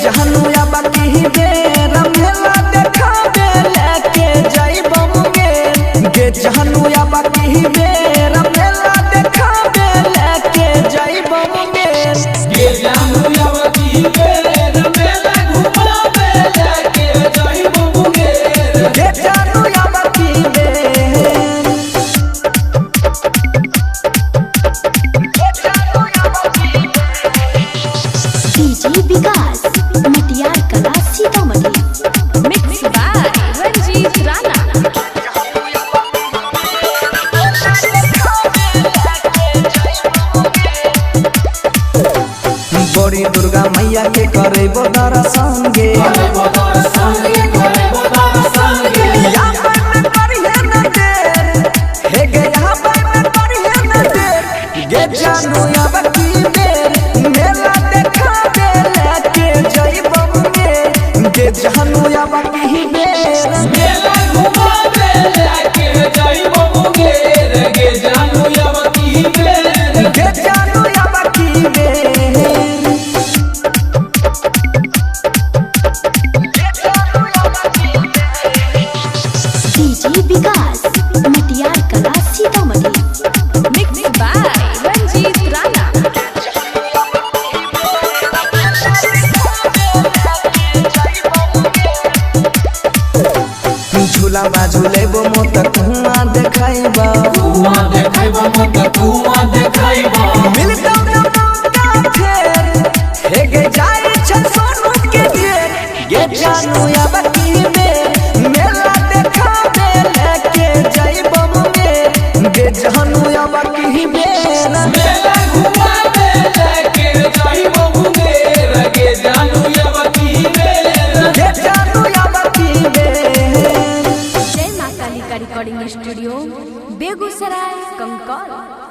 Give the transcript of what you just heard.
जहनु या बाकी बेर मेला देखावे लेके जाइबो मुंगेर गे जहनु या बाकी बेर मेला देखावे लेके जाइबो मुंगेर गे जहनु या बाकी बेर मेला घुमावे लेके जाइबो मुंगेर गे जहनु या बाकी डीजे विकास मटियार कला सीतामढ़ी मिक्स बाय रंजीत राणा। बड़ी दुर्गा मैया के करेबो दर्शन गे जानू या बाकी बेर मेला देखावे लेके जाइबो मुंगेर गे जानू या बाकी बेर मेला घुमावे लेके जाइबो मुंगेर गे जहनु या बाकी बेर गे जानू या बाकी डीजे विकास मटियार कला सीतामढ़ी मिक्स बाय रंजीत राणा। झूला में झूलेबो मोत कुआं देखाइबो कुआं देखाइबो मिलतौ न मौका फेर हे गे जाई छ सोनू के घेर गे जानू या बाकी बेर मेला देखावे लेके जाइबो मुंगेर गे जानू या बाकी बेर मेला घुमावे लेके जाइबो मुंगेर गे जहनु या बाकी बेर गे जानू या बाकी बेर जय मां काली का रिकॉर्डिंग स्टूडियो बेगूसराय कंकाल।